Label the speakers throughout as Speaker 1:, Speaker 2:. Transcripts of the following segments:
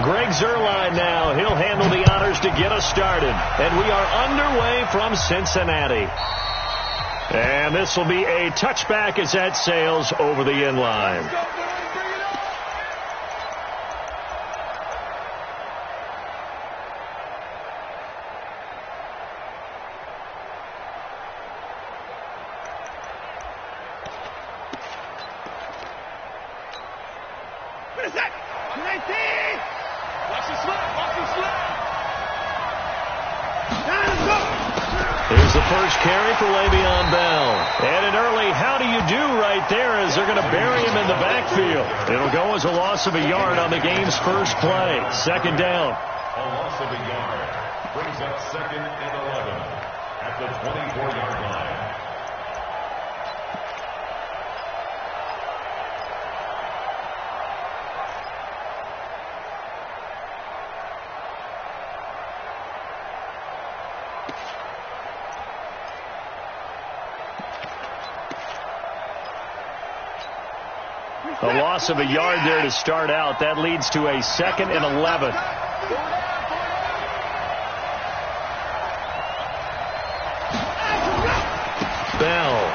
Speaker 1: Greg Zuerlein now. He'll handle the honors to get us started. And we are underway from Cincinnati. And this will be a touchback as that sails over the inline.
Speaker 2: Here's the first carry for Le'Veon Bell. And an early how do you do right there as they're going to bury him in the backfield. It'll go as a loss of a yard on the game's first play. Second down.
Speaker 3: A loss of a yard brings up 2nd and 11 at the 24-yard line.
Speaker 2: A loss of a yard there to start out. That leads to a 2nd and 11. Bell.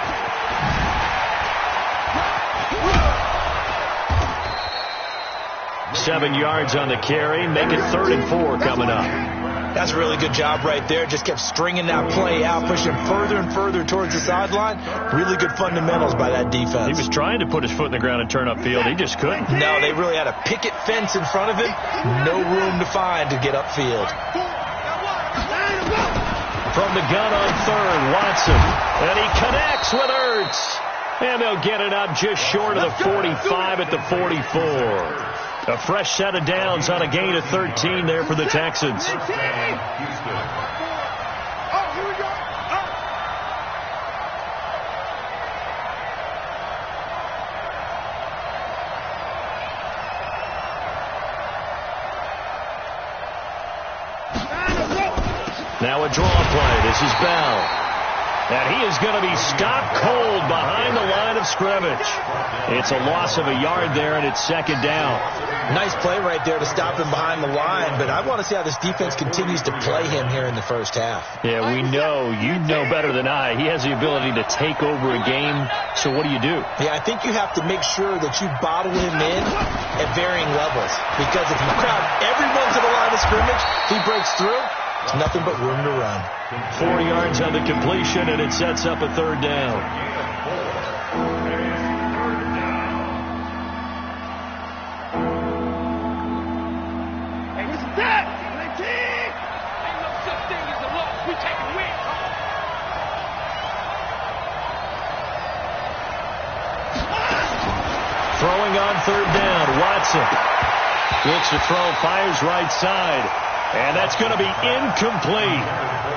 Speaker 2: Seven yards on the carry. Make it 3rd and 4 coming up.
Speaker 4: That's a really good job right there. Just kept stringing that play out, pushing further and further towards the sideline. Really good fundamentals by that defense.
Speaker 2: He was trying to put his foot in the ground and turn upfield. He just couldn't.
Speaker 4: No, they really had a picket fence in front of him. No room to find to get upfield.
Speaker 2: From the gun on 3rd, Watson. And he connects with Ertz. And they'll get it up just short of the 45 at the 44. A fresh set of downs on a gain of 13 there for the Texans. Now a draw play. This is Bell. And he is going to be stopped cold behind the line of scrimmage. It's a loss of a yard there, and it's 2nd down.
Speaker 4: Nice play right there to stop him behind the line, but I want to see how this defense continues to play him here in the first half.
Speaker 2: Yeah, we know. You know better than I. He has the ability to take over a game, so what do you do?
Speaker 4: Yeah, I think you have to make sure that you bottle him in at varying levels, because if you crowd everyone to the line of scrimmage, if he breaks through, there's nothing but room to run.
Speaker 2: 4 yards on the completion, and it sets up a 3rd down.
Speaker 5: Hey, what's that? Ain't no such thing as a loss. We take a win.
Speaker 2: Throwing on 3rd down, Watson. Looks to throw, fires right side. And that's going to be incomplete.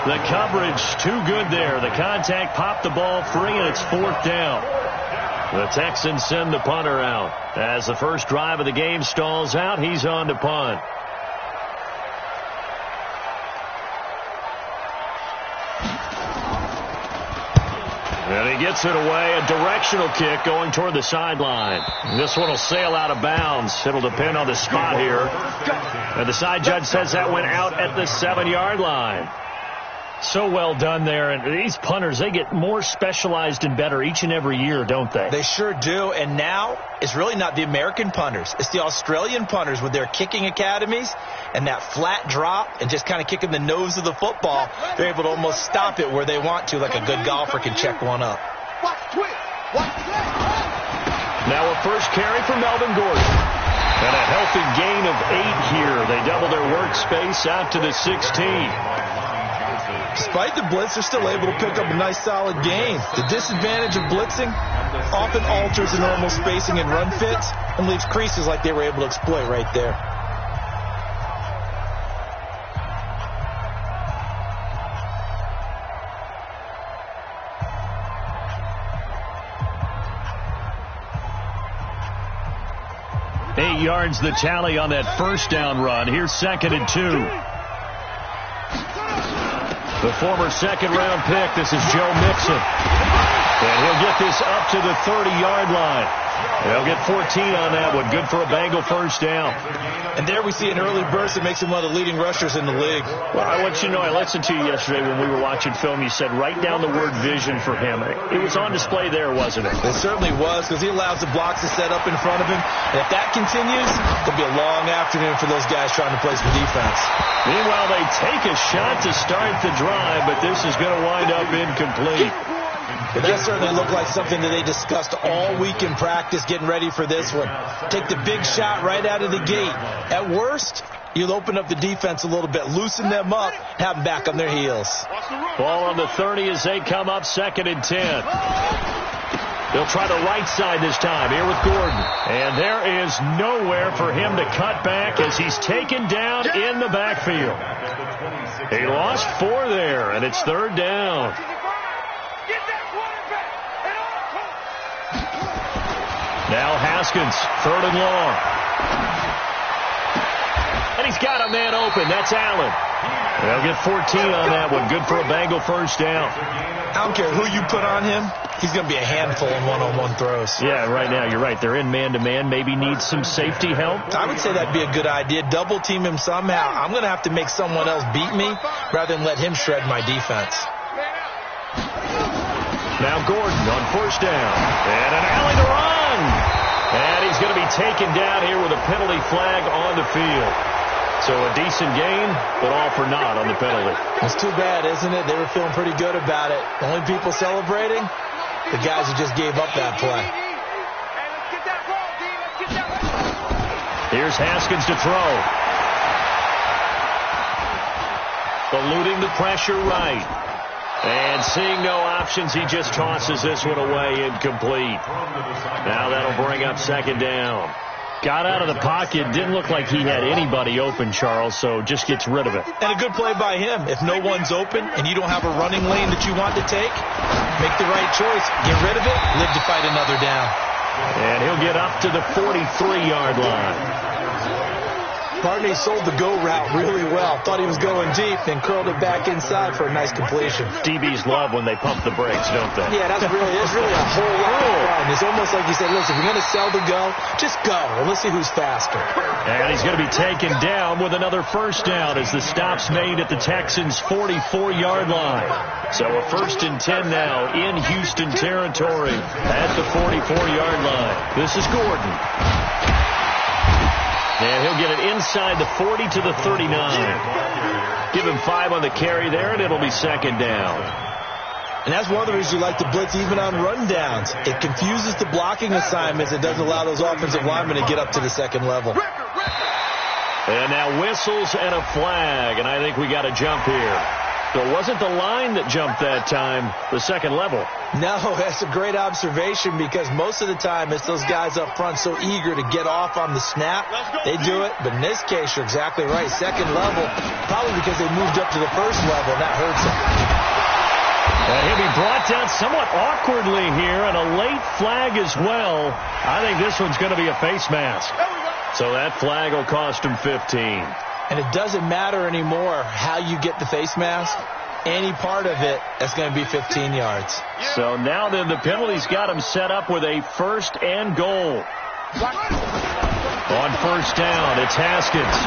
Speaker 2: The coverage too good there. The contact popped the ball free, and it's 4th down. The Texans send the punter out. As the first drive of the game stalls out, he's on to punt. And he gets it away. A directional kick going toward the sideline. This one will sail out of bounds. It'll depend on the spot here. And the side judge says that went out at the 7-yard line. So well done there. And these punters, they get more specialized and better each and every year, don't they?
Speaker 4: They sure do. And now it's really not the American punters. It's the Australian punters with their kicking academies and that flat drop and just kind of kicking the nose of the football. They're able to almost stop it where they want to, like a good golfer can check one up.
Speaker 2: Now a first carry for Melvin Gordon. And a healthy gain of 8 here. They double their workspace out to the 16.
Speaker 4: Despite the blitz, they're still able to pick up a nice solid gain. The disadvantage of blitzing often alters the normal spacing and run fits and leaves creases like they were able to exploit right there.
Speaker 2: Eight yards the tally on that first down run. Here's 2nd and 2. The former second-round pick, this is Joe Mixon.
Speaker 1: And he'll get this up to the 30-yard line. They'll get 14 on that one. Good for a Bengal first down.
Speaker 4: And there we see an early burst that makes him one of the leading rushers in the league.
Speaker 1: Well, I want you to know, I listened to you yesterday when we were watching film. You said write down the word vision for him. It was on display there, wasn't it?
Speaker 4: It certainly was, because he allows the blocks to set up in front of him. And if that continues, it'll be a long afternoon for those guys trying to play some defense.
Speaker 1: Meanwhile, they take a shot to start the drive, but this is going to wind up incomplete.
Speaker 4: But that certainly looked like something that they discussed all week in practice getting ready for this one. Take the big shot right out of the gate. At worst, you'll open up the defense a little bit, loosen them up, have them back on their heels.
Speaker 1: Ball on the 30 as they come up 2nd and 10. They'll try the right side this time here with Gordon. And there is nowhere for him to cut back as he's taken down in the backfield. He lost 4 there, and it's 3rd down. Now Haskins, 3rd and long. And he's got a man open. That's Allen. They'll get 14 on that one. Good for a Bengal first down.
Speaker 4: I don't care who you put on him. He's going to be a handful in one-on-one throws.
Speaker 1: Yeah, right now, you're right. They're in man-to-man. Maybe needs some safety help.
Speaker 4: I would say that'd be a good idea. Double team him somehow. I'm going to have to make someone else beat me rather than let him shred my defense.
Speaker 1: Now Gordon on first down. And an alley to run. And he's going to be taken down here with a penalty flag on the field. So a decent gain, but all for naught on the penalty.
Speaker 4: It's too bad, isn't it? They were feeling pretty good about it. The only people celebrating, the guys who just gave up that play.
Speaker 1: Here's Haskins to throw. Eluding the pressure right. And seeing no options, he just tosses this one away, incomplete. Now that'll bring up 2nd down. Got out of the pocket, didn't look like he had anybody open, Charles, so just gets rid of it.
Speaker 4: And a good play by him. If no one's open and you don't have a running lane that you want to take, make the right choice. Get rid of it, live to fight another down.
Speaker 1: And he'll get up to the 43-yard line.
Speaker 4: Barney sold the go route really well. Thought he was going deep and curled it back inside for a nice completion.
Speaker 1: DBs love when they pump the brakes, don't they?
Speaker 4: Yeah, it's really a whole lot of fun. It's almost like you said, listen, if you're going to sell the go, just go, and let's see who's faster.
Speaker 1: And he's going to be taken down with another first down as the stop's made at the Texans' 44-yard line. So a 1st and 10 now in Houston territory at the 44-yard line. This is Gordon. And he'll get it inside the 40 to the 39. Give him 5 on the carry there, and it'll be 2nd down.
Speaker 4: And that's one of the reasons you like to blitz even on rundowns. It confuses the blocking assignments. It doesn't allow those offensive linemen to get up to the 2nd level.
Speaker 1: And now whistles and a flag, and I think we got a jump here. So it wasn't the line that jumped that time, the 2nd level.
Speaker 4: No, that's a great observation because most of the time it's those guys up front so eager to get off on the snap. They do it, but in this case, you're exactly right. 2nd level, probably because they moved up to the 1st level, and that hurts them.
Speaker 1: And he'll be brought down somewhat awkwardly here, and a late flag as well. I think this one's going to be a face mask. So that flag will cost him 15.
Speaker 4: And it doesn't matter anymore how you get the face mask. Any part of it, that's going to be 15 yards.
Speaker 1: So now then the penalty's got him set up with a 1st and goal. On first down, it's Haskins.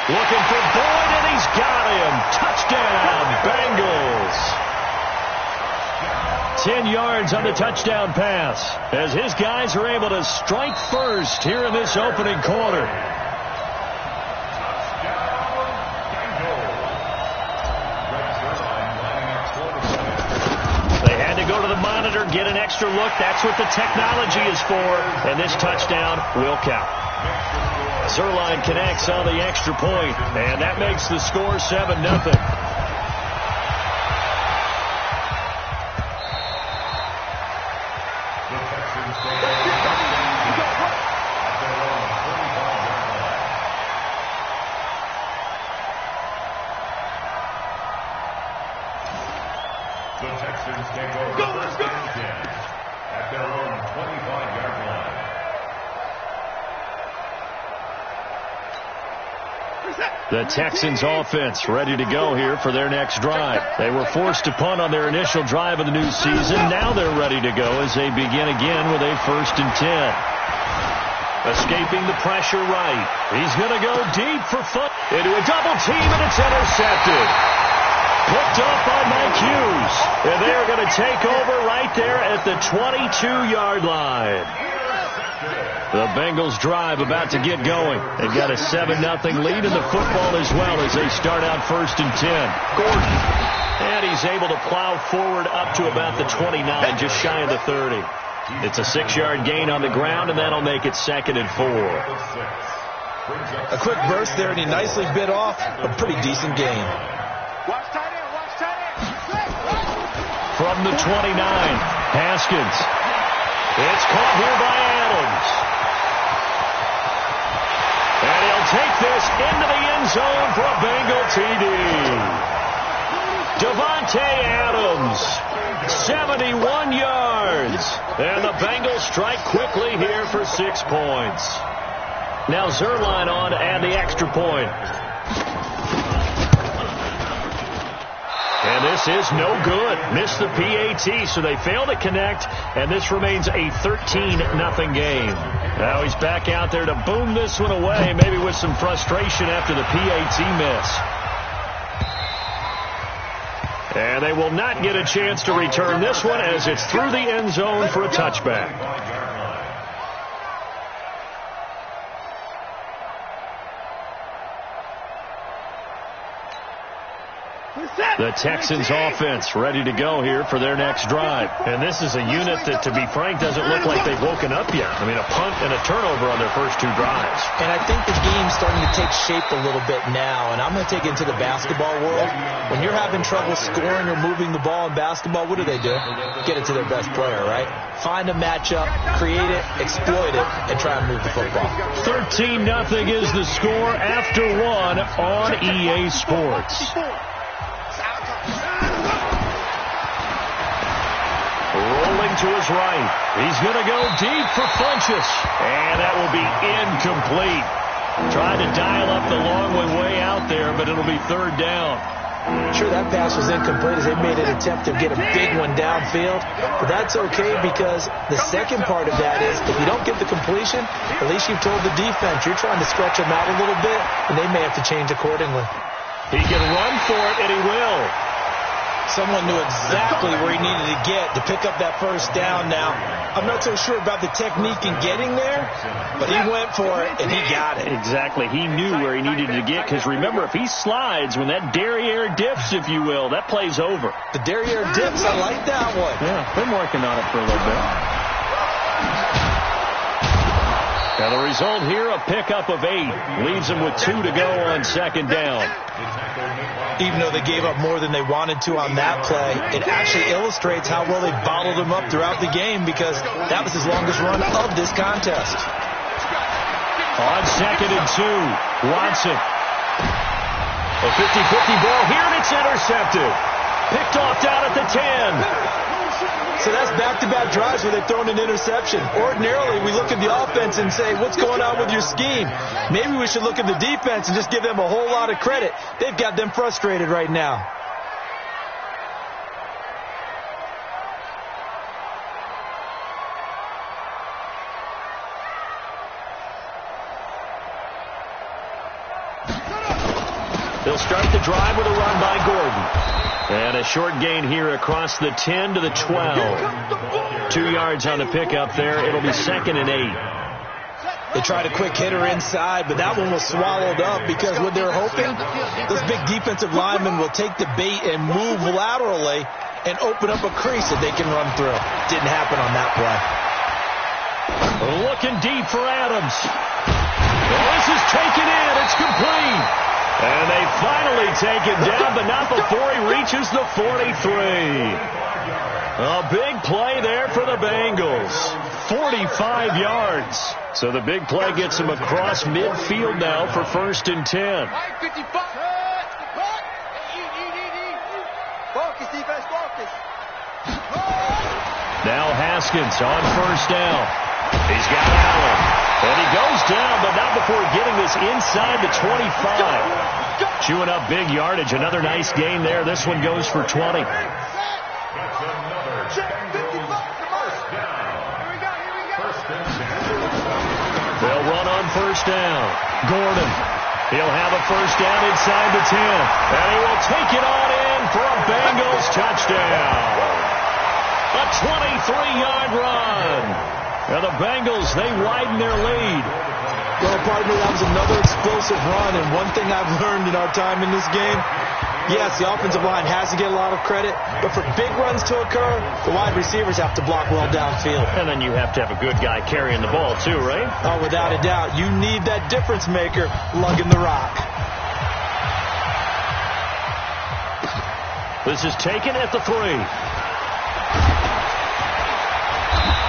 Speaker 1: Looking for Boyd, and he's got him. Touchdown, Bengals. 10 yards on the touchdown pass as his guys are able to strike first here in this opening quarter. Go to the monitor, get an extra look. That's what the technology is for, and this touchdown will count. Zerline connects on the extra point, and that makes the score 7-0.
Speaker 3: The Texans take over first and 10 at their own 25-yard line.
Speaker 1: The Texans offense ready to go here for their next drive. They were forced to punt on their initial drive of the new season. Now they're ready to go as they begin again with a 1st and 10. Escaping the pressure right. He's going to go deep for fun. Into a double team, and it's intercepted. Picked up by Mike Hughes. And they're going to take over right there at the 22-yard line. The Bengals drive about to get going. They've got a 7-0 lead in the football as well as they start out 1st and 10. Gordon. And he's able to plow forward up to about the 29, just shy of the 30. It's a 6-yard gain on the ground, and that'll make it 2nd and 4.
Speaker 4: A quick burst there, and he nicely bit off a pretty decent gain.
Speaker 1: From the 29, Haskins. It's caught here by Adams. And he'll take this into the end zone for a Bengal TD. Davante Adams, 71 yards. And the Bengals strike quickly here for 6 points. Now Zerline on to add the extra point. And this is no good. Missed the PAT, so they fail to connect, and this remains a 13-0 game. Now he's back out there to boom this one away, maybe with some frustration after the PAT miss. And they will not get a chance to return this one as it's through the end zone for a touchback. The Texans offense ready to go here for their next drive. And this is a unit that, to be frank, doesn't look like they've woken up yet. I mean, a punt and a turnover on their first 2 drives.
Speaker 4: And I think the game's starting to take shape a little bit now. And I'm going to take it into the basketball world. When you're having trouble scoring or moving the ball in basketball, what do? Get it to their best player, right? Find a matchup, create it, exploit it, and try and move the football.
Speaker 1: 13-0 is the score after 1 on EA Sports. Rolling to his right. He's going to go deep for Funchess. And that will be incomplete. Tried to dial up the long way out there, but it'll be 3rd down.
Speaker 4: Sure, that pass was incomplete as they made an attempt to get a big one downfield. But that's okay because the second part of that is if you don't get the completion, at least you've told the defense you're trying to stretch them out a little bit, and they may have to change accordingly.
Speaker 1: He can run for it, and he will.
Speaker 4: Someone knew exactly where he needed to get to pick up that 1st down. Now, I'm not so sure about the technique in getting there, but he went for it, and he got it.
Speaker 1: Exactly. He knew where he needed to get, because remember, if he slides, when that derriere dips, if you will, that play's over.
Speaker 4: The derriere dips, I like that one.
Speaker 1: Yeah, been working on it for a little bit. Now, the result here, a pickup of 8. Leaves them with 2 to go on 2nd down.
Speaker 4: Even though they gave up more than they wanted to on that play, it actually illustrates how well they bottled him up throughout the game because that was his longest run of this contest.
Speaker 1: On 2nd and 2, Watson. A 50-50 ball here, and it's intercepted. Picked off down at the 10.
Speaker 4: So that's back-to-back drives where they've thrown an interception. Ordinarily, we look at the offense and say, what's going on with your scheme? Maybe we should look at the defense and just give them a whole lot of credit. They've got them frustrated right now.
Speaker 1: They'll start the drive with a run by Gordon. And a short gain here across the 10 to the 12. 2 yards on the pickup there. It'll be 2nd and 8.
Speaker 4: They tried a quick hitter inside, but that one was swallowed up because what they're hoping, those big defensive linemen will take the bait and move laterally and open up a crease that they can run through. Didn't happen on that play.
Speaker 1: Looking deep for Adams. Well, this is taken in. It's complete. And they finally take him down, but not before he reaches the 43. A big play there for the Bengals. 45 yards. So the big play gets him across midfield now for 1st and 10. Now Haskins on 1st down. He's got Allen. And he goes down, but not before getting the is inside the 25. Chewing up big yardage. Another nice gain there. This one goes for 20. They'll run on first down. Gordon. He'll have a first down inside the 10. And he will take it on in for a Bengals touchdown. A 23-yard run. Now the Bengals, they widen their lead.
Speaker 4: Well, partner, that was another explosive run. And one thing I've learned in our time in this game, yes, the offensive line has to get a lot of credit, but for big runs to occur, the wide receivers have to block well downfield.
Speaker 1: And then you have to have a good guy carrying the ball too, right?
Speaker 4: Oh, without a doubt. You need that difference maker lugging the rock.
Speaker 1: This is taken at the 3.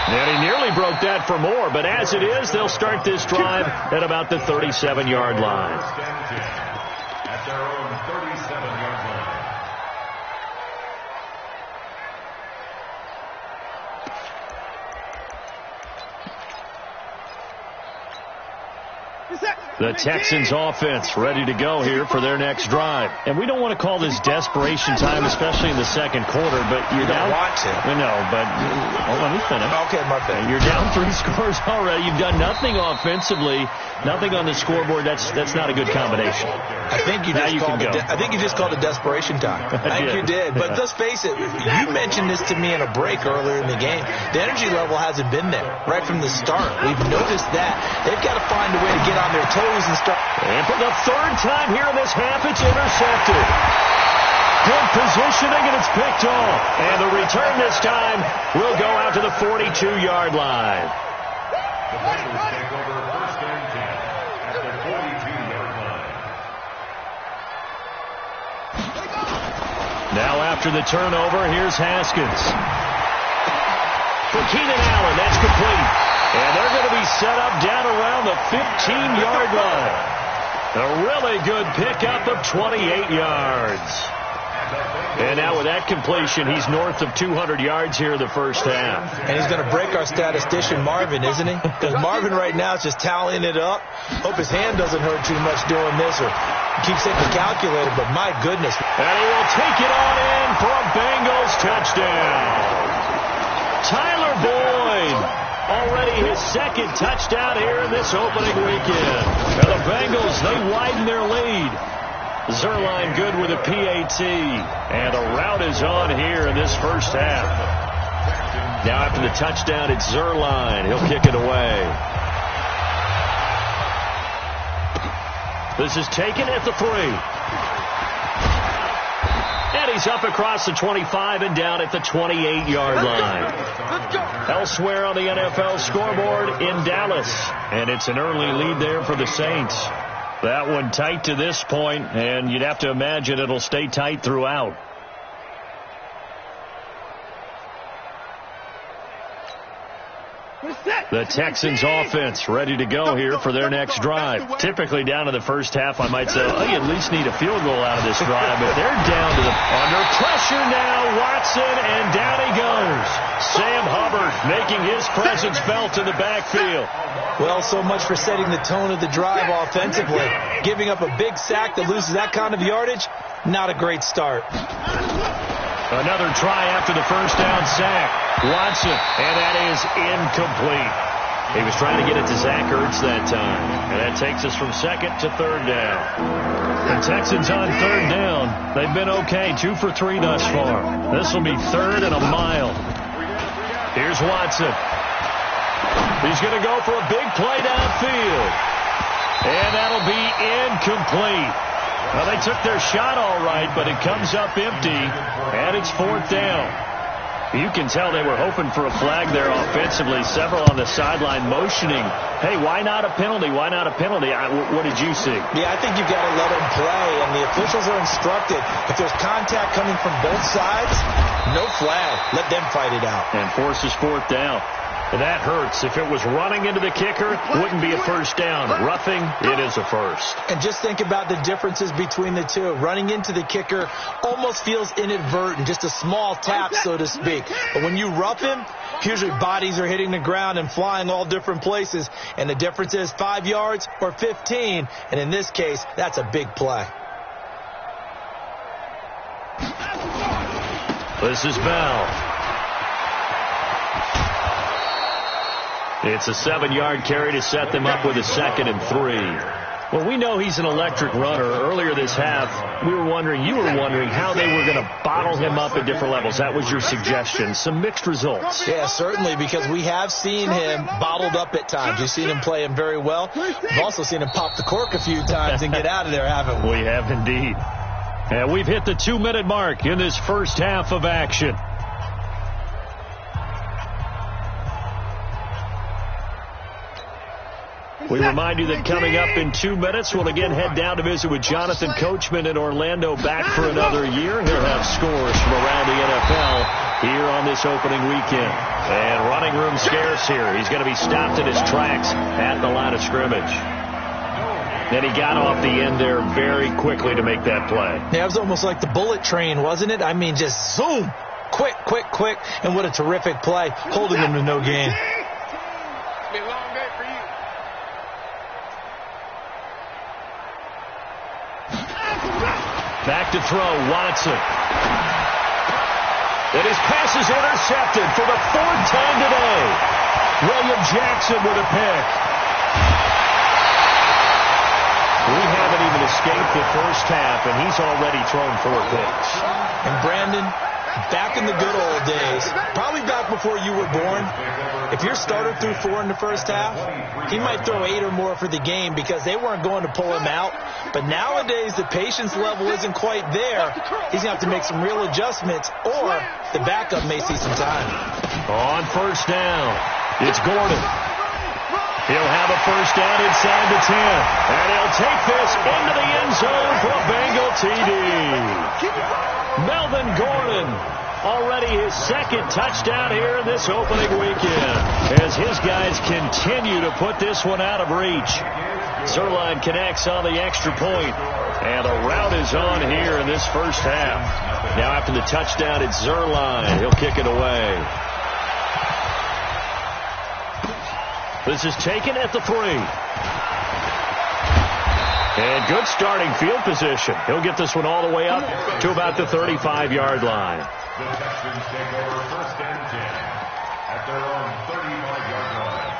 Speaker 1: And he nearly broke that for more, but as it is, they'll start this drive at about the 37-yard line.
Speaker 3: At their own 37-yard line.
Speaker 1: The Texans offense ready to go here for their next drive. And we don't want to call this desperation time, especially in the second quarter, but you're down.
Speaker 4: Want to.
Speaker 1: I know, but let me finish.
Speaker 4: Okay, my bad.
Speaker 1: You're down 3 scores already. You've done nothing offensively, nothing on the scoreboard. That's not a good combination.
Speaker 4: I think you just called it desperation time. I think you did. But let's face it, you mentioned this to me in a break earlier in the game. The energy level hasn't been there right from the start. We've noticed that. They've got to find a way to get on their toes and start.
Speaker 1: And for the third time here in this half, it's intercepted. Good positioning, and it's picked off. And the return this time will go out to the 42-yard line.
Speaker 3: The Bengals take over first and 10 at the 42-yard line.
Speaker 1: Now after the turnover, here's Haskins. For Keenan Allen, that's complete. And they're going to be set up down around the 15-yard line. A really good pickup of 28 yards. And now with that completion, he's north of 200 yards here in the first half.
Speaker 4: And he's going to break our statistician, Marvin, isn't he? Because Marvin right now is just tallying it up. Hope his hand doesn't hurt too much doing this or keeps hitting the calculator, but my goodness.
Speaker 1: And he will take it on in for a Bengals touchdown. Tyler Boyd, already his second touchdown here in this opening weekend. Now the Bengals, they widen their lead. Zerline good with a PAT. And the route is on here in this first half. Now after the touchdown, it's Zerline. He'll kick it away. This is taken at the 3. And he's up across the 25 and down at the 28-yard line. Elsewhere on the NFL scoreboard in Dallas. And it's an early lead there for the Saints. That one tight to this point, and you'd have to imagine it'll stay tight throughout. The Texans offense ready to go here for their next drive. Typically down to the first half, I might say, oh, you at least need a field goal out of this drive, but they're down to the under pressure now. Watson, and down he goes. Sam Hubbard making his presence felt in the backfield.
Speaker 4: Well, so much for setting the tone of the drive offensively. Giving up a big sack that loses that kind of yardage, not a great start.
Speaker 1: Another try after the first down sack. Watson, and that is incomplete. He was trying to get it to Zach Ertz that time. And that takes us from second to third down. The Texans on third down. They've been okay, 2 for 3 thus far. This will be third and a mile. Here's Watson. He's going to go for a big play downfield. And that'll be incomplete. Well, they took their shot all right, but it comes up empty, and it's fourth down. You can tell they were hoping for a flag there offensively. Several on the sideline motioning, hey, why not a penalty? Why not a penalty? What did you see?
Speaker 4: Yeah, I think you've got to let them play, and the officials are instructed. If there's contact coming from both sides, no flag. Let them fight it out.
Speaker 1: And forces fourth down. And that hurts. If it was running into the kicker, wouldn't be a first down. Roughing, it is a first.
Speaker 4: And just think about the differences between the two. Running into the kicker almost feels inadvertent, just a small tap, so to speak. But when you rough him, usually bodies are hitting the ground and flying all different places. And the difference is 5 yards or 15. And in this case, that's a big play.
Speaker 1: This is Bell. It's a 7-yard carry to set them up with a 2nd and 3. Well, we know he's an electric runner. Earlier this half, you were wondering how they were going to bottle him up at different levels. That was your suggestion. Some mixed results.
Speaker 4: Yeah, certainly, because we have seen him bottled up at times. We've seen him play him very well. We've also seen him pop the cork a few times and get out of there, haven't we?
Speaker 1: We have indeed. And we've hit the 2-minute mark in this first half of action. We remind you that coming up in 2 minutes, we'll again head down to visit with Jonathan Coachman in Orlando, back for another year. He'll have scores from around the NFL here on this opening weekend. And running room scarce here. He's going to be stopped in his tracks at the line of scrimmage. And he got off the end there very quickly to make that play.
Speaker 4: Yeah, it was almost like the bullet train, wasn't it? I mean, just zoom. Quick, quick, quick. And what a terrific play, holding him to no gain.
Speaker 5: It's been a long day for you.
Speaker 1: Back to throw, Watson. And his pass is intercepted for the 4th time today. William Jackson with a pick. We haven't even escaped the first half, and he's already thrown 4 picks.
Speaker 4: And Brandon, back in the good old days, probably back before you were born, if your starter threw 4 in the first half, he might throw 8 or more for the game because they weren't going to pull him out. But nowadays, the patience level isn't quite there. He's going to have to make some real adjustments, or the backup may see some time.
Speaker 1: On first down, it's Gordon. He'll have a first down inside the 10. And he'll take this into the end zone for a Bengal TD. Melvin Gordon, already his 2nd touchdown here in this opening weekend, as his guys continue to put this one out of reach. Zerline connects on the extra point, and the route is on here in this first half. Now after the touchdown, it's Zerline. He'll kick it away. This is taken at the 3. And good starting field position. He'll get this one all the way up to about the 35-yard line.
Speaker 3: The Texans take over 1st and 10 at their own 35-yard line.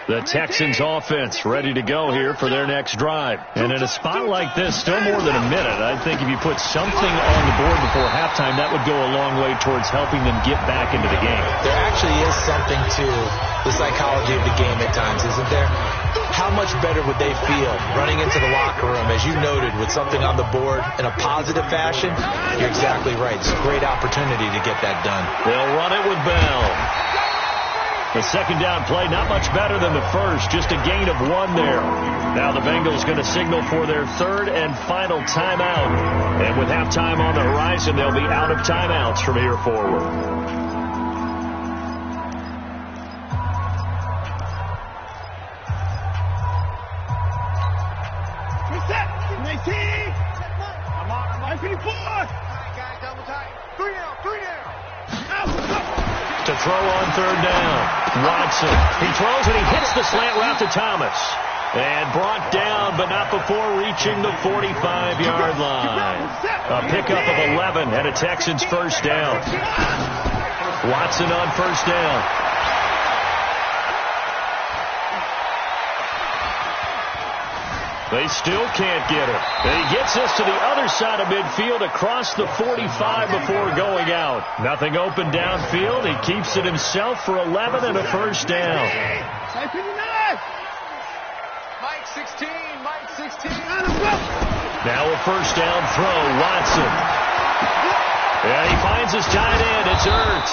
Speaker 1: The Texans offense ready to go here for their next drive. And in a spot like this, still more than a minute, I think if you put something on the board before halftime, that would go a long way towards helping them get back into the game.
Speaker 4: There actually is something to the psychology of the game at times, isn't there? How much better would they feel running into the locker room, as you noted, with something on the board in a positive fashion? You're exactly right. It's a great opportunity to get that done.
Speaker 1: They'll run it with Bell. The 2nd down play, not much better than the first, just a gain of 1 there. Now the Bengals going to signal for their 3rd and final timeout. And with halftime on the horizon, they'll be out of timeouts from here forward. To throw on 3rd down, Watson. He throws and he hits the slant route to Thomas. And brought down, but not before reaching the 45-yard line. A pickup of 11 and a Texans first down. Watson on first down. They still can't get it. And he gets this to the other side of midfield across the 45 before going out. Nothing open downfield. He keeps it himself for 11 and a first down.
Speaker 5: Mike 16, Mike 16.
Speaker 1: Now a first down throw, Watson. And he finds his tight end. It's Ertz.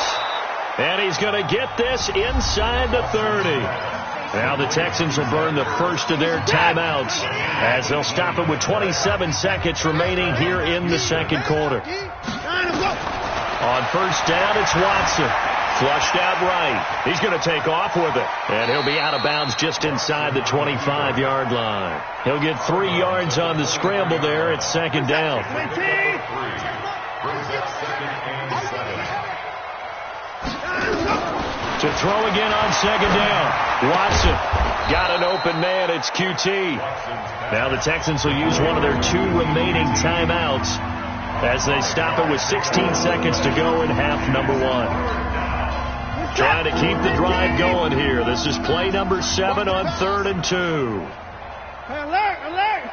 Speaker 1: And he's going to get this inside the 30. Now the Texans will burn the first of their timeouts as they'll stop it with 27 seconds remaining here in the 2nd quarter. On first down, it's Watson. Flushed out right. He's going to take off with it. And he'll be out of bounds just inside the 25-yard line. He'll get 3 yards on the scramble there. It's second down. To throw again on second down. Watson got an open man. It's QT. Now the Texans will use one of their 2 remaining timeouts as they stop it with 16 seconds to go in half number 1. Trying to keep the drive going here. This is play number 7 on 3rd and 2.
Speaker 5: Alert, alert.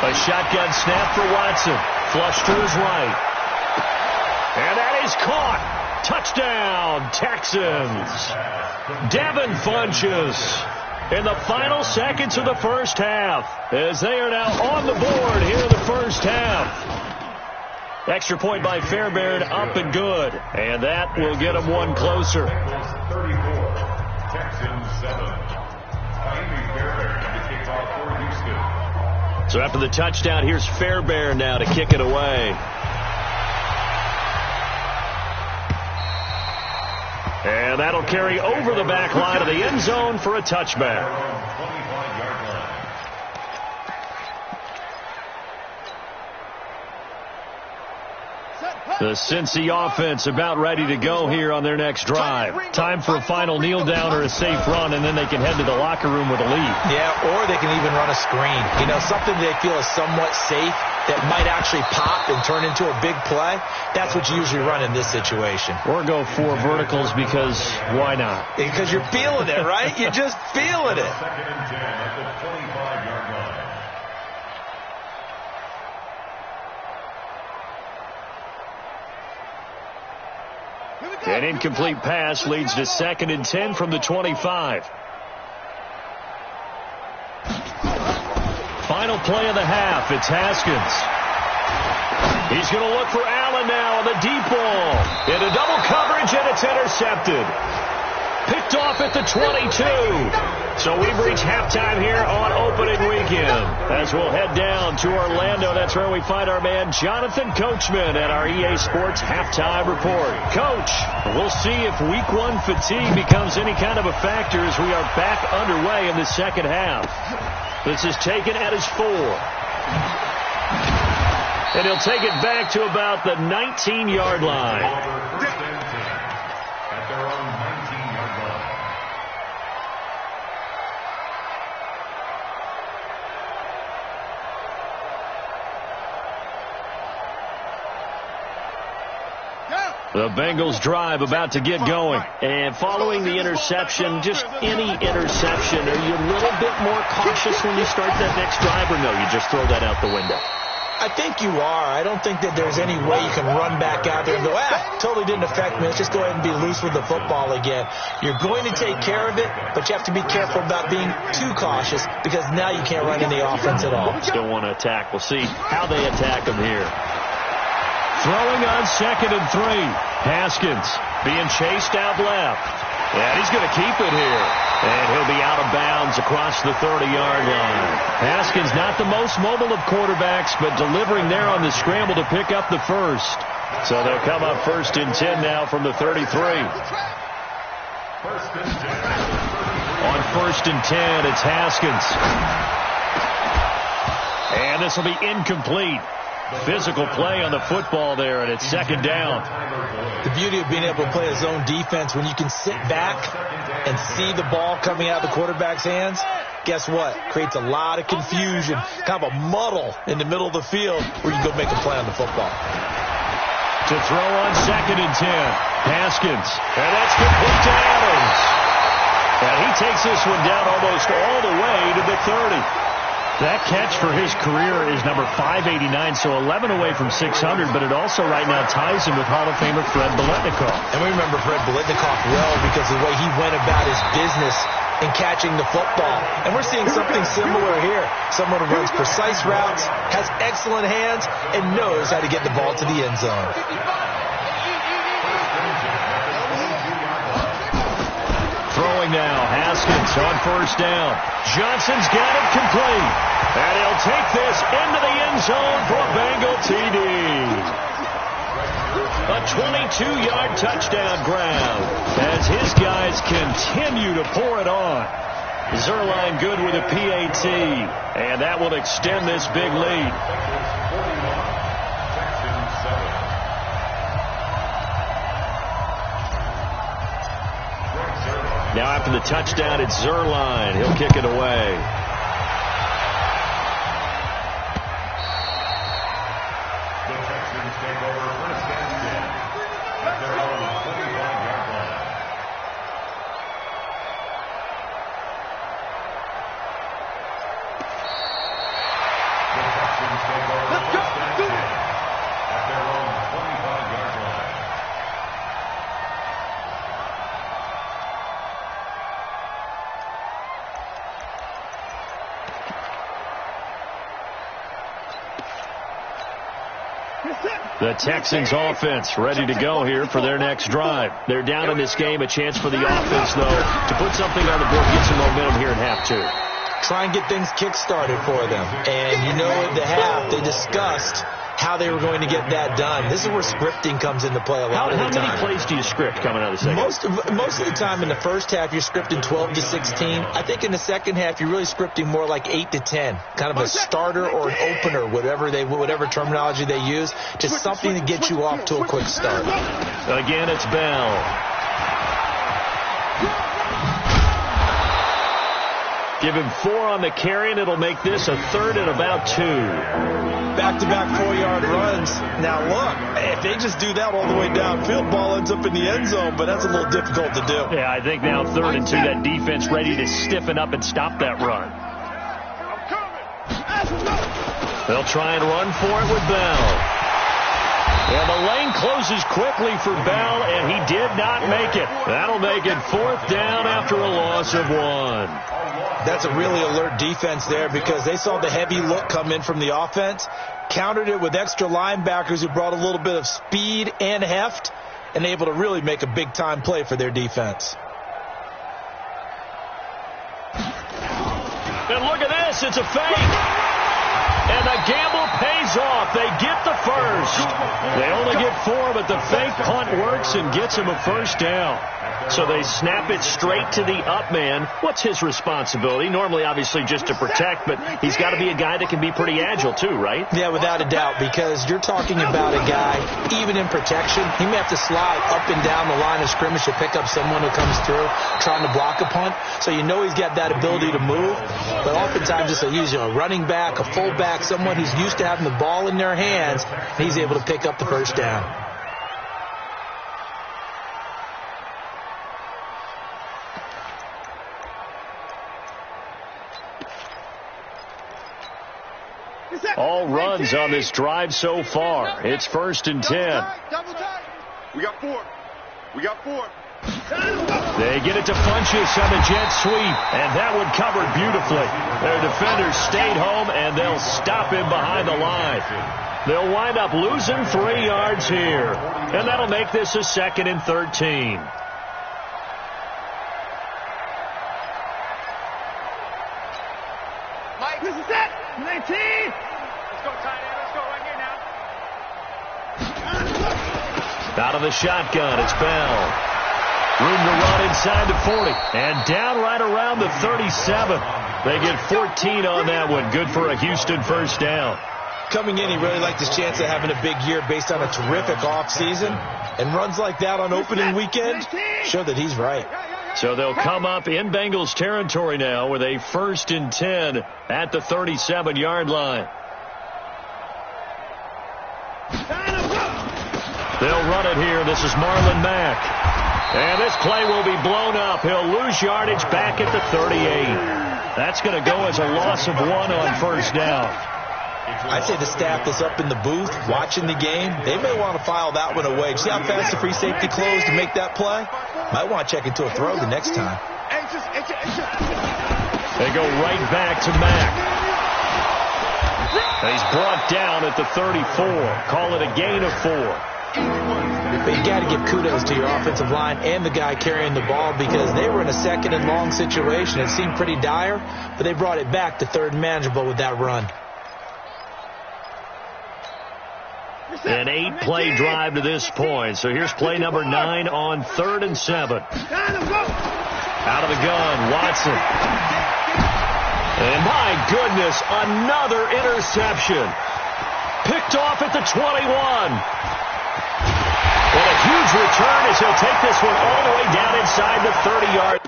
Speaker 1: A shotgun snap for Watson. Flush to his right. And that is caught. Touchdown, Texans. Devin Funchess in the final seconds of the first half as they are now on the board here in the first half. Extra point by Fairbairn, up and good. And that will get them one closer.
Speaker 3: 34, Texans 7. Miami Fairbairn to kick off for Houston.
Speaker 1: So after the touchdown, here's Fairbairn now to kick it away. And that'll carry over the back line of the end zone for a touchback. The Cincy offense about ready to go here on their next drive. Time for a final kneel down or a safe run, and then they can head to the locker room with a lead.
Speaker 4: Yeah, or they can even run a screen. You know, something they feel is somewhat safe that might actually pop and turn into a big play. That's what you usually run in this situation.
Speaker 1: Or go 4 verticals because why not?
Speaker 4: Because you're feeling it, right? You're just feeling it.
Speaker 3: Second and 10 at the 25-yard line.
Speaker 1: An incomplete pass leads to 2nd and 10 from the 25. Final play of the half. It's Haskins. He's going to look for Allen now on the deep ball. Into double coverage, and it's intercepted. Picked off at the 22. So we've reached halftime here on opening weekend. As we'll head down to Orlando, that's where we find our man Jonathan Coachman at our EA Sports Halftime Report. Coach, we'll see if Week 1 fatigue becomes any kind of a factor as we are back underway in the second half. This is taken at his 4. And he'll take it back to about the 19-yard line.
Speaker 3: At their own 19-yard line.
Speaker 1: The Bengals drive about to get going. And following the interception, just any interception, are you a little bit more cautious when you start that next drive, or no, you just throw that out the window?
Speaker 4: I think you are. I don't think that there's any way you can run back out there and go, totally didn't affect me. Let's just go ahead and be loose with the football again. You're going to take care of it, but you have to be careful about being too cautious because now you can't run any offense at all.
Speaker 1: Still want to attack. We'll see how they attack them here. Throwing on 2nd and 3. Haskins being chased out left. And he's going to keep it here. And he'll be out of bounds across the 30-yard line. Haskins not the most mobile of quarterbacks, but delivering there on the scramble to pick up the first. So they'll come up 1st and 10 now from the 33. On 1st and 10, it's Haskins. And this will be incomplete. Physical play on the football there, and it's 2nd down.
Speaker 4: The beauty of being able to play a zone defense, when you can sit back and see the ball coming out of the quarterback's hands, guess what? Creates a lot of confusion, kind of a muddle in the middle of the field where you can go make a play on the football.
Speaker 1: To throw on 2nd and 10, Haskins, and that's complete to Adams. And he takes this one down almost all the way to the 30. That catch for his career is number 589, so 11 away from 600, but it also right now ties him with Hall of Famer Fred Biletnikoff.
Speaker 4: And we remember Fred Biletnikoff well because of the way he went about his business in catching the football. And we're seeing something similar here. Someone who runs precise routes, has excellent hands, and knows how to get the ball to the end zone.
Speaker 1: Throwing now, Haskins. on first down. Johnson's got it complete. And he'll take this into the end zone for a Bengal TD. A 22-yard touchdown grab as his guys continue to pour it on. Zerline good with a PAT, and that will extend this big lead. Now after the touchdown, it's Zerline. He'll kick it away.
Speaker 3: The Texans take over first and 10 at their own 25-yard line. The Texans take over first and 10 at their own 25-yard line.
Speaker 1: The Texans offense ready to go here for their next drive. They're down in this game. A chance for the offense, though, to put something on the board, get some momentum here in half two.
Speaker 4: Try and get things kick-started for them. And, you know, at the half, they discussed how they were going to get that done. This is where scripting comes into play a lot of the time.
Speaker 1: How many plays do you script coming out of the second?
Speaker 4: Most of the time in the first half, you're scripting 12 to 16. I think in the second half, you're really scripting more like 8 to 10. Kind of a starter or an opener, whatever terminology they use. Just something to get you off to a quick start.
Speaker 1: Again, it's Bell. Give him 4 on the carry, and it'll make this a third and about 2.
Speaker 4: Back-to-back 4-yard runs. Now, look, if they just do that all the way downfield, ball ends up in the end zone, but that's a little difficult to do.
Speaker 1: Yeah, I think now 3rd and 2, that defense ready to stiffen up and stop that run. They'll try and run for it with Bell. And the lane closes quickly for Bell, and he did not make it. That'll make it 4th down after a loss of 1.
Speaker 4: That's a really alert defense there because they saw the heavy look come in from the offense, countered it with extra linebackers who brought a little bit of speed and heft, and able to really make a big-time play for their defense.
Speaker 1: And look at this. It's a fake. And the gamble pays off. They get the first. They only get 4, but the fake punt works and gets them a first down. So they snap it straight to the up man. What's his responsibility? Normally, obviously, just to protect, but he's got to be a guy that can be pretty agile too, right?
Speaker 4: Yeah, without a doubt, because you're talking about a guy, even in protection, he may have to slide up and down the line of scrimmage to pick up someone who comes through trying to block a punt. So you know he's got that ability to move, but oftentimes it's a running back, a fullback, someone who's used to having the ball in their hands, and he's able to pick up the first down.
Speaker 1: All runs on this drive so far. It's 1st and 10.
Speaker 5: We got 4.
Speaker 1: They get it to Funchess on the jet sweep, and that one covered beautifully. Their defenders stayed home, and they'll stop him behind the line. They'll wind up losing 3 yards here, and that'll make this a 2nd and 13.
Speaker 5: Mike, this is it. 19. Let's go, tight end. Let's go right here now.
Speaker 1: Out of the shotgun, it's Bell. Room to run inside the 40. And down right around the 37. They get 14 on that one. Good for a Houston first down.
Speaker 4: Coming in, he really liked his chance of having a big year based on a terrific offseason. And runs like that on opening weekend show that he's right.
Speaker 1: So they'll come up in Bengals territory now with a 1st and 10 at the 37-yard line. They'll run it here. This is Marlon Mack. And this play will be blown up. He'll lose yardage back at the 38. That's going to go as a loss of 1 on first down.
Speaker 4: I'd say the staff that's up in the booth watching the game, they may want to file that one away. See how fast the free safety closed to make that play? Might want to check into a throw the next time.
Speaker 1: They go right back to Mack. He's brought down at the 34. Call it a gain of 4.
Speaker 4: But you got to give kudos to your offensive line and the guy carrying the ball because they were in a second and long situation. It seemed pretty dire, but they brought it back to third and manageable with that run.
Speaker 1: An 8-play drive to this point. So here's play number 9 on 3rd and 7. Out of the gun, Watson. And my goodness, another interception. Picked off at the 21. And a huge return as he'll take this one all the way down inside the 30-yard.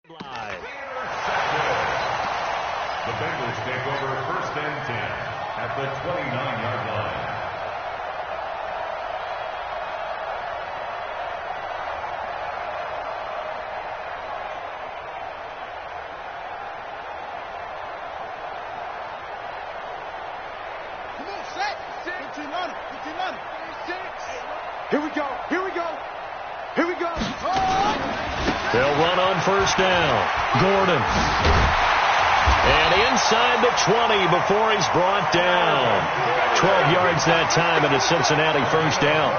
Speaker 3: Live. The Bengals take over 1st and 10 at the 29-yard line.
Speaker 5: Come on, set. 15 on it. 15 on it. 6. Here we go. Here we go. Here we go.
Speaker 1: They'll run on 1st down. Gordon. And inside the 20 before he's brought down. 12 yards that time and a Cincinnati 1st down.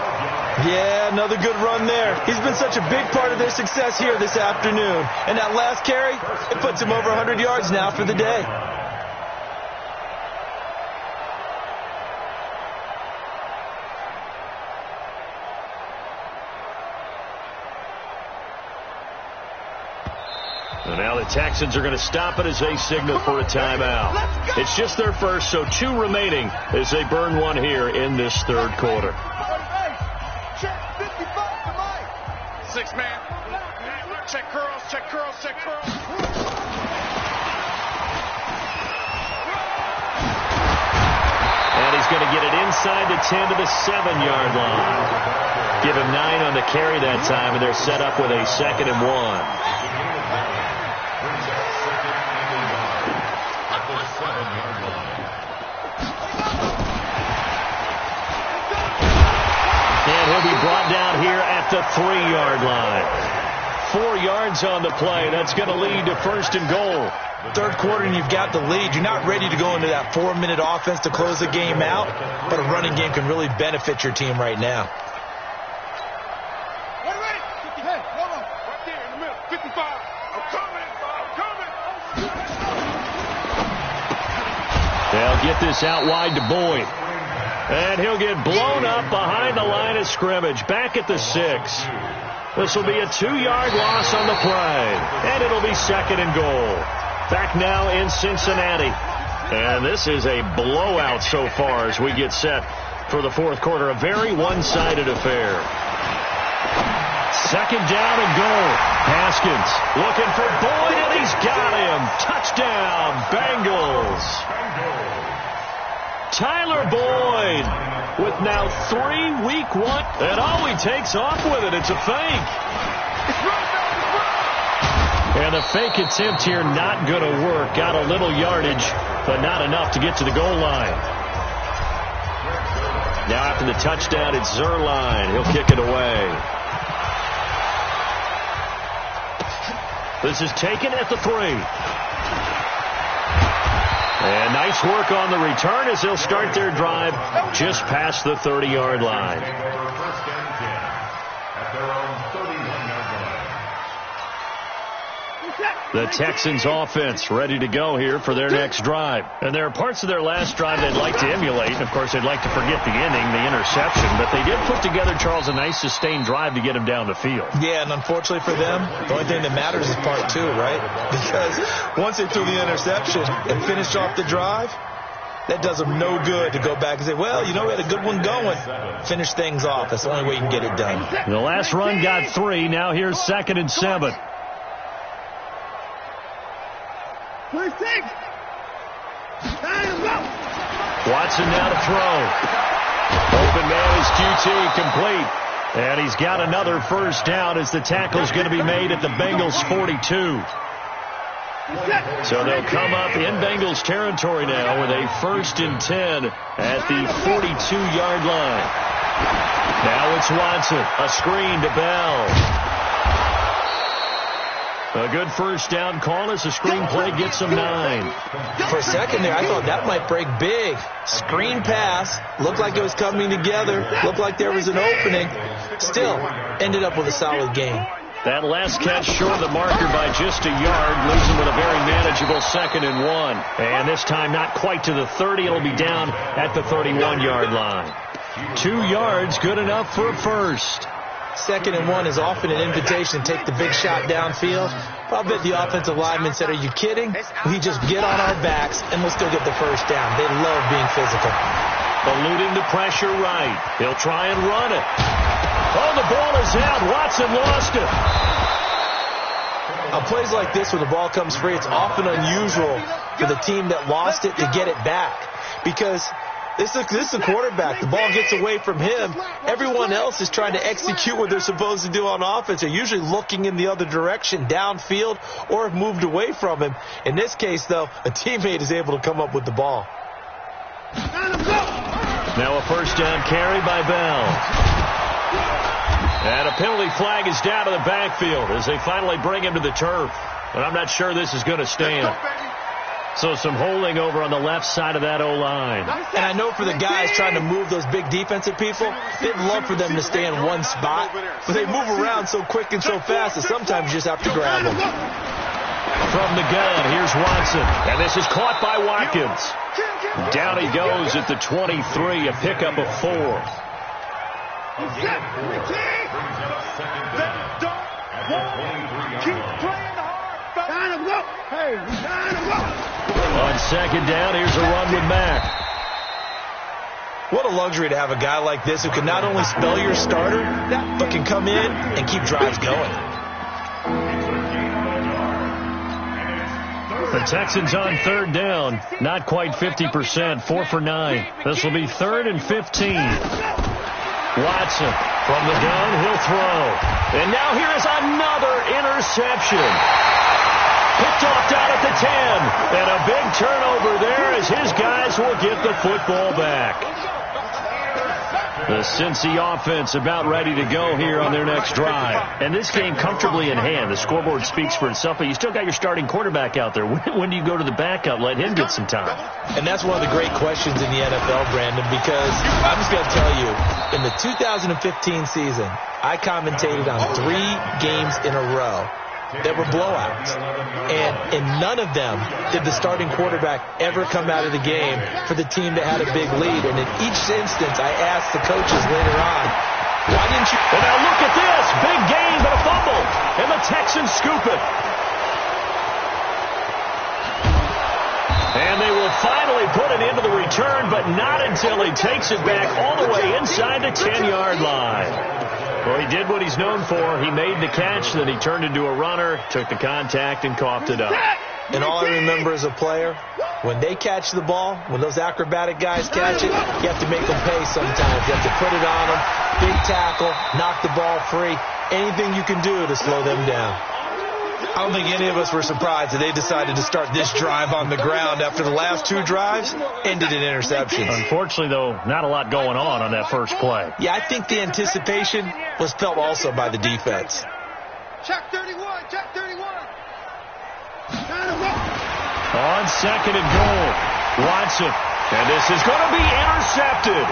Speaker 4: Yeah, another good run there. He's been such a big part of their success here this afternoon. And that last carry, it puts him over 100 yards now for the day.
Speaker 1: And now the Texans are going to stop it as they signal for a timeout. It's just their first, so 2 remaining as they burn one here in this 3rd quarter.
Speaker 5: 6 man. Check curls, check curls, check curls.
Speaker 1: And he's going to get it inside the 10 to the 7-yard line. Give him 9 on the carry that time, and they're set up with a 2nd and 1. He'll be brought down here at the 3-yard line. 4 yards on the play. That's going to lead to 1st and goal.
Speaker 4: 3rd quarter and you've got the lead. You're not ready to go into that 4-minute offense to close the game out, but a running game can really benefit your team right now.
Speaker 5: Wait. Hey, hold on. Right there in the middle. 55. I'm coming.
Speaker 1: They'll get this out wide to Boyd. And he'll get blown up behind the line of scrimmage, back at the 6. This will be a 2-yard loss on the play, and it'll be 2nd and goal. Back now in Cincinnati. And this is a blowout so far as we get set for the 4th quarter. A very one-sided affair. 2nd down and goal. Haskins looking for Boyd, and he's got him. Touchdown, Bengals. Tyler Boyd with now 3 week 1. And all he takes off with it, it's a fake. And the fake attempt here not going to work. Got a little yardage, but not enough to get to the goal line. Now after the touchdown, it's Zerline. He'll kick it away. This is taken at the 3. And nice work on the return as they'll start their drive just past the 30-yard line. The Texans offense ready to go here for their next drive. And there are parts of their last drive they'd like to emulate. And, of course, they'd like to forget the inning, the interception. But they did put together, Charles, a nice sustained drive to get him down the field.
Speaker 4: Yeah, and unfortunately for them, the only thing that matters is part two, right? Because once they threw the interception and finished off the drive, that does them no good to go back and say, well, you know, we had a good one going. Finish things off. That's the only way you can get it done.
Speaker 1: The last run got 3. Now here's 2nd and 7.
Speaker 5: 26.
Speaker 1: Watson now to throw. Open man is QT, complete. And he's got another first down as the tackle's going to be made at the Bengals 42. So they'll come up in Bengals territory now with a 1st and 10 at the 42-yard line. Now it's Watson. A screen to Bell. A good first down call as the screenplay gets him 9.
Speaker 4: For a second there, I thought that might break big. Screen pass. Looked like it was coming together. Looked like there was an opening. Still, ended up with a solid game.
Speaker 1: That last catch short of the marker by just a yard, leaves him with a very manageable 2nd and 1. And this time not quite to the 30. It'll be down at the 31-yard line. 2 yards, good enough for a first.
Speaker 4: 2nd and 1 is often an invitation to take the big shot downfield. But I bet the offensive lineman said, are you kidding? We just get on our backs and let's go get the first down. They love being physical.
Speaker 1: Eluding the pressure right. He'll try and run it. Oh, the ball is out. Watson lost it.
Speaker 4: On plays like this where the ball comes free, it's often unusual for the team that lost it to get it back. Because this is a quarterback. The ball gets away from him. Everyone else is trying to execute what they're supposed to do on offense. They're usually looking in the other direction, downfield, or have moved away from him. In this case, though, a teammate is able to come up with the ball.
Speaker 1: Now a first down carry by Bell. And a penalty flag is down to the backfield as they finally bring him to the turf. But I'm not sure this is going to stand. So some holding over on the left side of that O-line.
Speaker 4: And I know for the guys trying to move those big defensive people, they'd love for them to stay in one spot. But they move around so quick and so fast that sometimes you just have to grab them.
Speaker 1: From the gun, here's Watson. And this is caught by Watkins. Down he goes at the 23, a pickup of 4. On 2nd down, here's a run with Mack.
Speaker 4: What a luxury to have a guy like this who can not only spell your starter, but can come in and keep drives going.
Speaker 1: The Texans on 3rd down, not quite 50%, 4 for 9. This will be 3rd and 15. Watson from the gun, he'll throw. And now here is another interception. Picked off down at the 10. And a big turnover there as his guys will get the football back. The Cincy offense about ready to go here on their next drive. And this game comfortably in hand. The scoreboard speaks for itself, but you still got your starting quarterback out there. When do you go to the backup? Let him get some time.
Speaker 4: And that's one of the great questions in the NFL, Brandon, because I'm just going to tell you, in the 2015 season, I commentated on 3 games in a row that were blowouts. And in none of them did the starting quarterback ever come out of the game for the team that had a big lead. And in each instance, I asked the coaches later on, why didn't you?
Speaker 1: And now look at this. Big game, but a fumble. And the Texans scoop it. And they will finally put it into the return, but not until he takes it back all the way inside the 10-yard line. Well, he did what he's known for. He made the catch, then he turned into a runner, took the contact, and coughed it up.
Speaker 4: And all I remember as a player, when they catch the ball, when those acrobatic guys catch it, you have to make them pay sometimes. You have to put it on them, big tackle, knock the ball free, anything you can do to slow them down. I don't think any of us were surprised that they decided to start this drive on the ground after the last 2 drives ended in interceptions.
Speaker 1: Unfortunately, though, not a lot going on that first play.
Speaker 4: Yeah, I think the anticipation was felt also by the defense.
Speaker 5: Check 31, check 31.
Speaker 1: On second and goal, Watson. And this is going to be intercepted.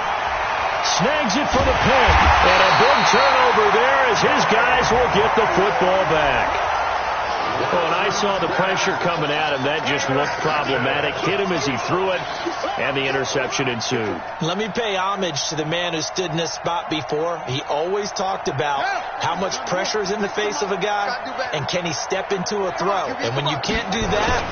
Speaker 1: Snags it for the pick. And a big turnover there as his guys will get the football back. When I saw the pressure coming at him, that just looked problematic. Hit him as he threw it, and the interception ensued.
Speaker 4: Let me pay homage to the man who stood in this spot before. He always talked about how much pressure is in the face of a guy, and can he step into a throw. And when you can't do that,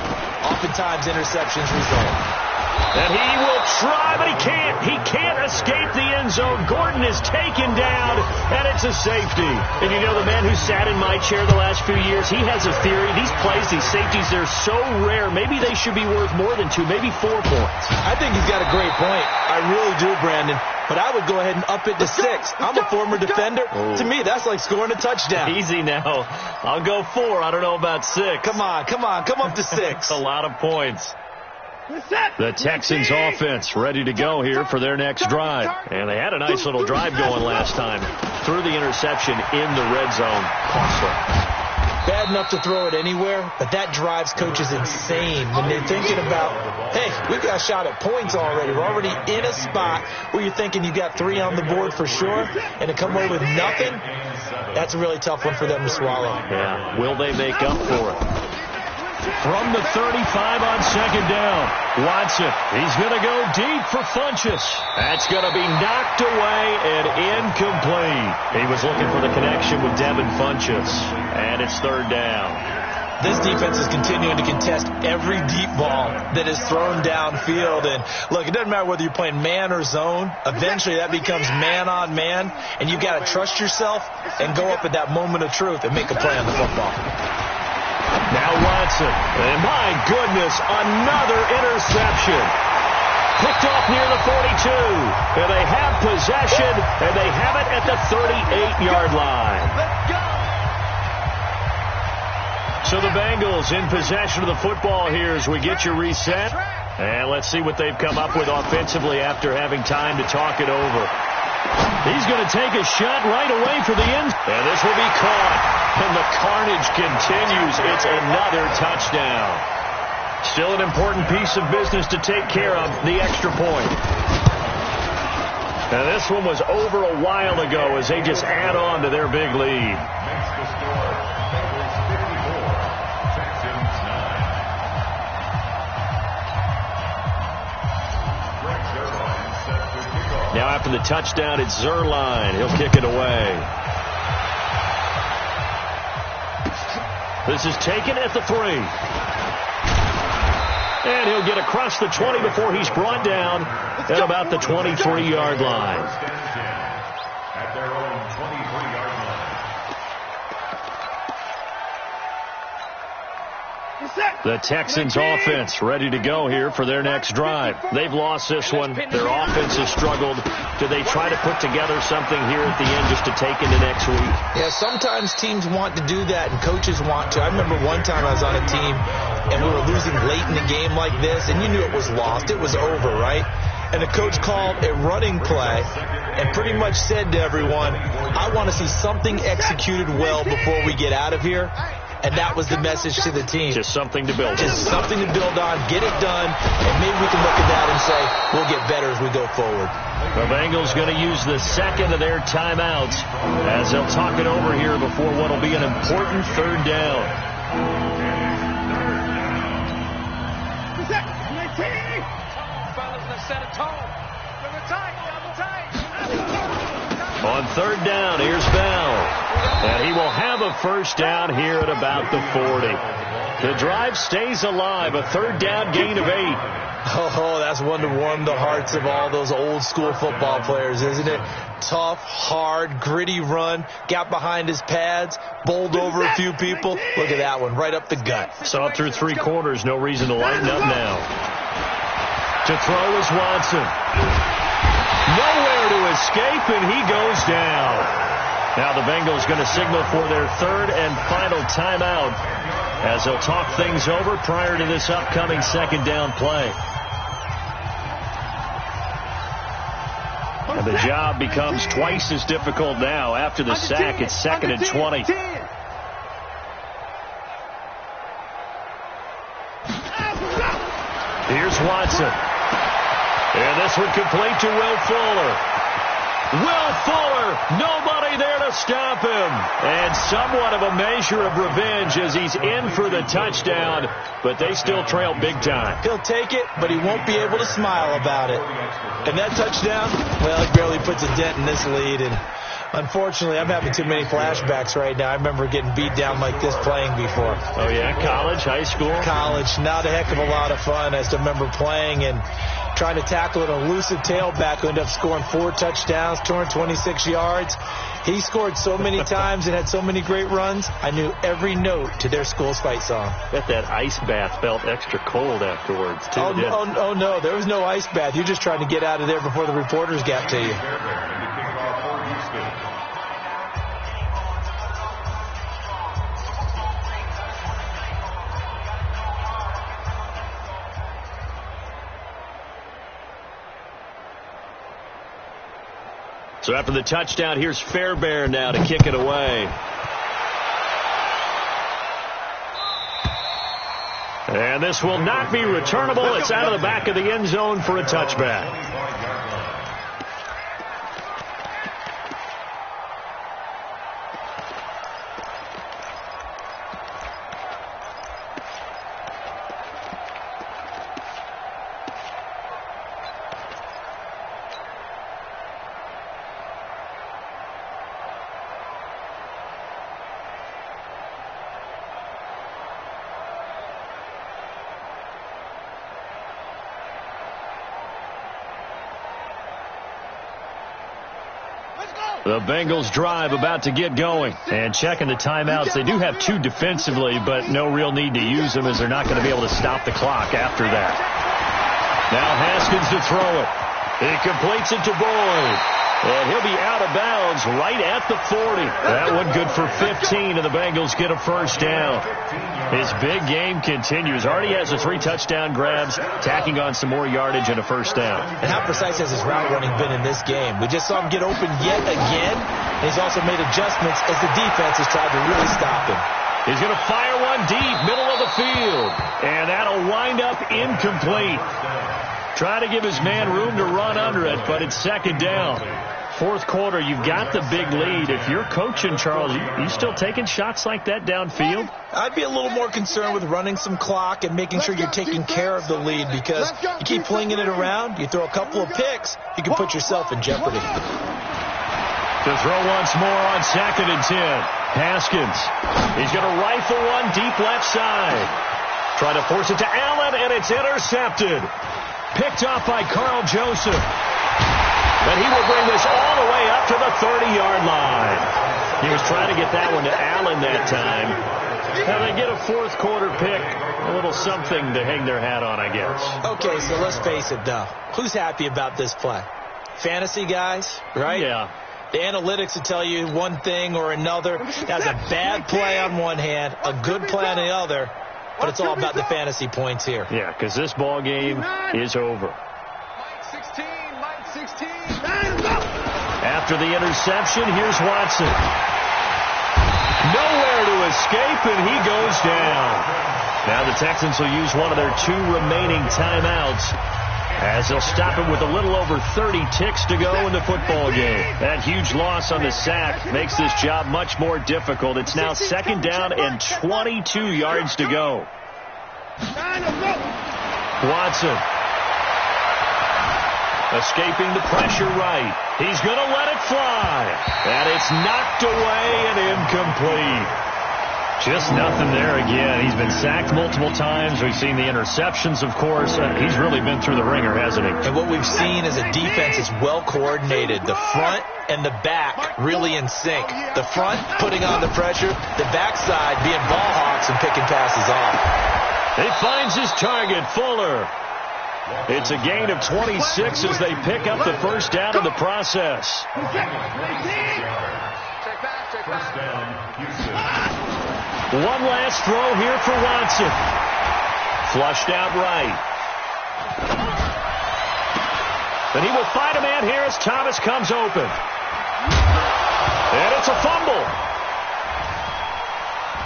Speaker 4: oftentimes interceptions result.
Speaker 1: And he will try, but he can't. He can't escape the end zone. Gordon is taken down, and it's a safety. And you know, the man who sat in my chair the last few years, he has a theory. These plays, these safeties, they're so rare. Maybe they should be worth more than 2, maybe 4 points.
Speaker 4: I think he's got a great point. I really do, Brandon. But I would go ahead and up it to 6. I'm a former defender.
Speaker 1: Oh.
Speaker 4: To me, that's like scoring a touchdown.
Speaker 1: Easy now. I'll go 4. I don't know about 6.
Speaker 4: Come on. Come up to 6.
Speaker 1: A lot of points. The Texans offense ready to go here for their next drive. And they had a nice little drive going last time. Threw the interception in the red zone. Costly.
Speaker 4: Bad enough to throw it anywhere, but that drives coaches insane when they're thinking about, hey, we've got a shot at points already. We're already in a spot where you're thinking you got 3 on the board for sure, and to come away with nothing, that's a really tough one for them to swallow.
Speaker 1: Yeah, will they make up for it? From the 35 on second down, Watson. He's going to go deep for Funchess. That's going to be knocked away and incomplete. He was looking for the connection with Devin Funchess, and it's third down.
Speaker 4: This defense is continuing to contest every deep ball that is thrown downfield. And, look, it doesn't matter whether you're playing man or zone. Eventually, that becomes man on man, and you've got to trust yourself and go up at that moment of truth and make a play on the football.
Speaker 1: Now Watson, and my goodness, another interception. Picked off near the 42, and they have possession, and they have it at the 38-yard line. So the Bengals in possession of the football here as we get you reset. And let's see what they've come up with offensively after having time to talk it over. He's going to take a shot right away for the end. And this will be caught. And the carnage continues. It's another touchdown. Still an important piece of business to take care of, the extra point. And this one was over a while ago as they just add on to their big lead.
Speaker 3: Makes the score. Bengals 54, Texans 9. Greg Zuerlein set to kick off.
Speaker 1: Now after the touchdown, it's Zuerlein. He'll kick it away. This is taken at the 3. And he'll get across the 20 before he's brought down at about the 23-yard line.
Speaker 3: At their own 23-yard line.
Speaker 1: The Texans offense ready to go here for their next drive. They've lost this one. Their offense has struggled. Do they try to put together something here at the end just to take into next week?
Speaker 4: Yeah, sometimes teams want to do that and coaches want to. I remember one time I was on a team and we were losing late in the game like this, and you knew it was lost. It was over, right? And the coach called a running play and pretty much said to everyone, I want to see something executed well before we get out of here. And that was the message to the team.
Speaker 1: Just something to build on.
Speaker 4: Just something to build on, get it done, and maybe we can look at that and say, we'll get better as we go forward.
Speaker 1: The Bengals going to use the second of their timeouts as they'll talk it over here before what will be an important third down. On third down, here's Bell. And he will have a first down here at about the 40. The drive stays alive, a third down gain of 8.
Speaker 4: Oh, that's one to warm the hearts of all those old school football players, isn't it? Tough, hard, gritty run, got behind his pads, bowled over a few people. Look at that one, right up the gut.
Speaker 1: Saw it through 3 quarters, no reason to lighten up now. To throw is Watson. Nowhere to escape, and he goes down. Now the Bengals going to signal for their third and final timeout as they'll talk things over prior to this upcoming second down play. And the job becomes twice as difficult now. After the sack, it's second and 20. Watson. And this one complete to Will Fuller. Will Fuller, nobody there to stop him. And somewhat of a measure of revenge as he's in for the touchdown, but they still trail big time.
Speaker 4: He'll take it, but he won't be able to smile about it. And that touchdown, well, it barely puts a dent in this lead. And unfortunately, I'm having too many flashbacks right now. I remember getting beat down like this playing before.
Speaker 1: Oh, yeah? College, high school?
Speaker 4: College. Not a heck of a lot of fun. I just remember playing and trying to tackle an elusive tailback who ended up scoring 4 touchdowns, 226 yards. He scored so many times and had so many great runs, I knew every note to their school's fight song.
Speaker 1: Bet that ice bath felt extra cold afterwards, too.
Speaker 4: Oh, no, there was no ice bath. You're just trying to get out of there before the reporters got to you.
Speaker 1: So after the touchdown, here's Fairbairn now to kick it away. And this will not be returnable. It's out of the back of the end zone for a touchback. The Bengals drive about to get going. And checking the timeouts, they do have 2 defensively, but no real need to use them as they're not going to be able to stop the clock after that. Now Haskins to throw it. He completes it to Boyd. And he'll be out of bounds right at the 40. That one good for 15, and the Bengals get a first down. His big game continues. Already has the 3 touchdown grabs, tacking on some more yardage and a first down.
Speaker 4: And how precise has his route running been in this game? We just saw him get open yet again, and he's also made adjustments as the defense has tried to really stop him.
Speaker 1: He's going to fire one deep, middle of the field, and that'll wind up incomplete. Try to give his man room to run under it, but it's second down. Fourth quarter, you've got the big lead. If you're coaching, Charles, you still taking shots like that downfield?
Speaker 4: I'd be a little more concerned with running some clock and making sure you're taking care of the lead, because you keep flinging it around, you throw a couple of picks, you can put yourself in jeopardy.
Speaker 1: To throw once more on 2nd and 10. Haskins. He's going to rifle one deep left side. Try to force it to Allen, and it's intercepted. Picked off by Carl Joseph. But he will bring this all the way up to the 30-yard line. He was trying to get that one to Allen that time. Now they get a fourth quarter pick. A little something to hang their hat on, I guess.
Speaker 4: Okay, so let's face it, though. Who's happy about this play? Fantasy guys, right?
Speaker 1: Yeah.
Speaker 4: The analytics will tell you one thing or another. That's a bad play on one hand, a good play on the other. But it's all about the fantasy points here.
Speaker 1: Yeah, because this ball game is over. After the interception, here's Watson. Nowhere to escape, and he goes down. Now the Texans will use one of their 2 remaining timeouts as they'll stop it with a little over 30 ticks to go in the football game. That huge loss on the sack makes this job much more difficult. It's now 2nd down and 22 yards to go. Watson. Escaping the pressure right. He's going to let it fly. And it's knocked away and incomplete. Just nothing there again. He's been sacked multiple times. We've seen the interceptions, of course. He's really been through the ringer, hasn't he?
Speaker 4: And what we've seen is a defense is well coordinated. The front and the back really in sync. The front putting on the pressure. The backside being ball hawks and picking passes off.
Speaker 1: He finds his target, Fuller. It's a gain of 26 as they pick up the first down in the process. One last throw here for Watson. Flushed out right. And he will find a man here as Thomas comes open. And it's a fumble.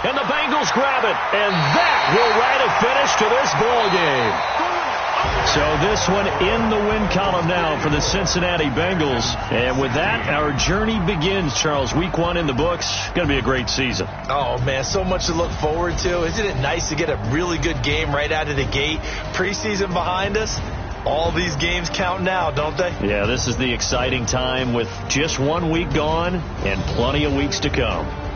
Speaker 1: And the Bengals grab it. And that will write a finish to this ball game. So this one in the win column now for the Cincinnati Bengals. And with that, our journey begins, Charles. Week 1 in the books. Going to be a great season.
Speaker 4: Oh, man, so much to look forward to. Isn't it nice to get a really good game right out of the gate? Preseason behind us. All these games count now, don't they?
Speaker 1: Yeah, this is the exciting time with just 1 week gone and plenty of weeks to come.